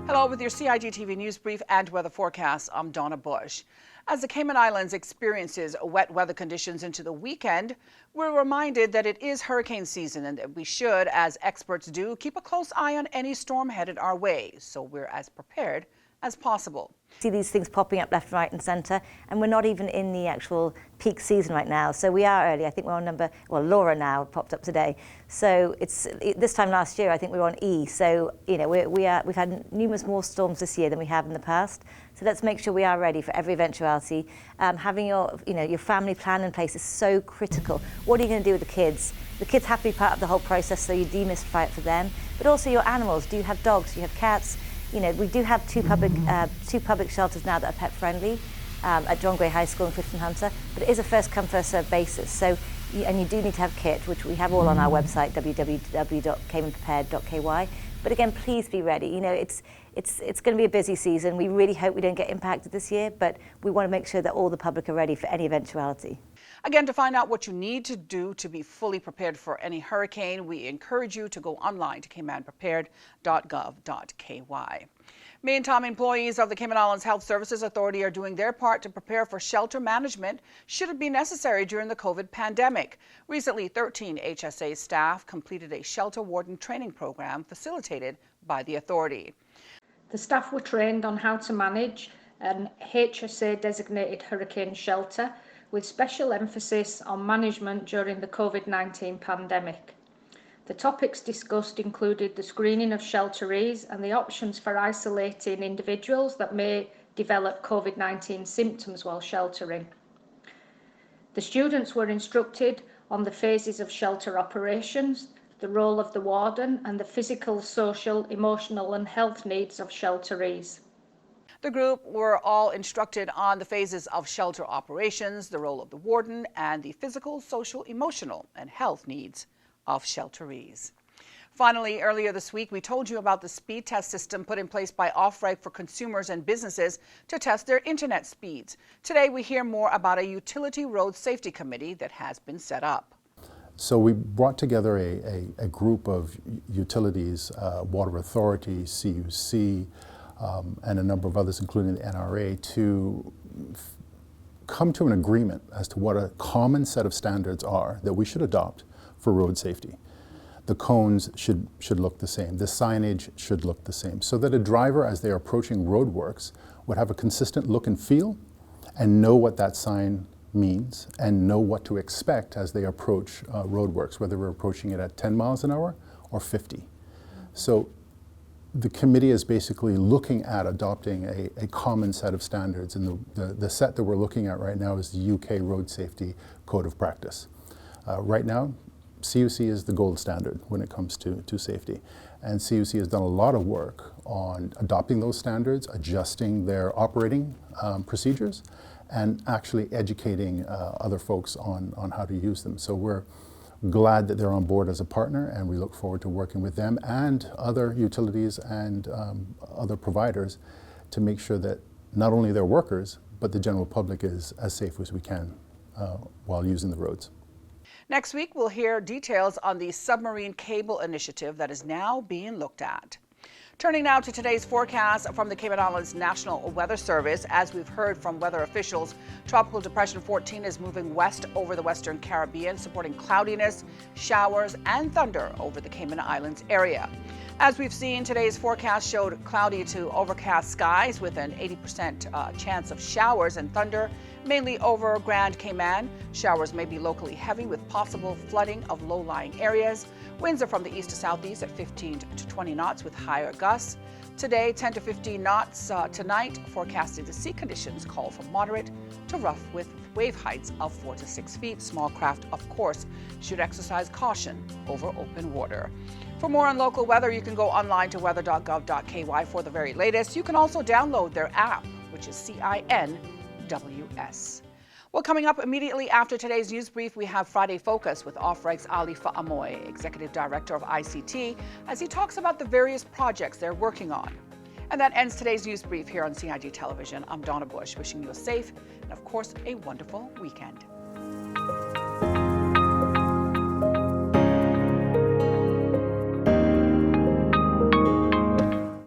Hello, with your CIG TV news brief and weather forecast, I'm Donna Bush. As the Cayman Islands experiences wet weather conditions into the weekend, we're reminded that it is hurricane season and that we should, as experts do, keep a close eye on any storm headed our way so we're as prepared as possible. See these things popping up left, right and centre, and we're not even in the actual peak season right now, so we are early. I think we're on Laura now popped up today. So this time last year I think we were on E, so we've had numerous more storms this year than we have in the past. So let's make sure we are ready for every eventuality. Having your family plan in place is so critical. What are you going to do with the kids? The kids have to be part of the whole process, so you demystify it for them. But also your animals. Do you have dogs? Do you have cats? We do have two public shelters now that are pet friendly at John Gray High School in Clifton Hunter, but it is a first come first served basis. So, and you do need to have kit, which we have all on our website www.caymanprepared.ky. But again, please be ready. It's going to be a busy season. We really hope we don't get impacted this year, but we want to make sure that all the public are ready for any eventuality. Again, to find out what you need to do to be fully prepared for any hurricane, we encourage you to go online to caymanprepared.gov.ky. Meantime, employees of the Cayman Islands Health Services Authority are doing their part to prepare for shelter management should it be necessary during the COVID pandemic. Recently, 13 HSA staff completed a shelter warden training program facilitated by the authority. The staff were trained on how to manage an HSA designated hurricane shelter, with special emphasis on management during the COVID-19 pandemic. The topics discussed included the screening of shelterees and the options for isolating individuals that may develop COVID-19 symptoms while sheltering. The students were instructed on the phases of shelter operations, the role of the warden, and the physical, social, emotional and health needs of shelterees. The group were all instructed on the phases of shelter operations, the role of the warden, and the physical, social, emotional, and health needs of shelterees. Finally, earlier this week, we told you about the speed test system put in place by OffReg for consumers and businesses to test their internet speeds. Today, we hear more about a utility road safety committee that has been set up. So we brought together a group of utilities, Water Authority, CUC, and a number of others, including the NRA, to come to an agreement as to what a common set of standards are that we should adopt for road safety. The cones should look the same. The signage should look the same, so that a driver, as they are approaching roadworks, would have a consistent look and feel and know what that sign means and know what to expect as they approach roadworks, whether we're approaching it at 10 miles an hour or 50. So the committee is basically looking at adopting a common set of standards, and the set that we're looking at right now is the UK Road Safety Code of Practice. Right now, CUC is the gold standard when it comes to safety, and CUC has done a lot of work on adopting those standards, adjusting their operating procedures, and actually educating other folks on how to use them. So we're glad that they're on board as a partner, and we look forward to working with them and other utilities and other providers to make sure that not only their workers, but the general public is as safe as we can while using the roads. Next week, we'll hear details on the submarine cable initiative that is now being looked at. Turning now to today's forecast from the Cayman Islands National Weather Service. As we've heard from weather officials, Tropical Depression 14 is moving west over the Western Caribbean, supporting cloudiness, showers, and thunder over the Cayman Islands area. As we've seen, today's forecast showed cloudy to overcast skies with an 80% chance of showers and thunder, mainly over Grand Cayman. Showers may be locally heavy with possible flooding of low-lying areas. Winds are from the east to southeast at 15 to 20 knots with higher gusts. Today, 10 to 15 knots. Tonight, forecasted sea conditions call for moderate to rough with wave heights of 4 to 6 feet. Small craft, of course, should exercise caution over open water. For more on local weather, you can go online to weather.gov.ky for the very latest. You can also download their app, which is CINWS. Well, coming up immediately after today's news brief, we have Friday Focus with OffReg's Ali Fa'amoy, Executive Director of ICT, as he talks about the various projects they're working on. And that ends today's news brief here on CIG Television. I'm Donna Bush, wishing you a safe and, of course, a wonderful weekend.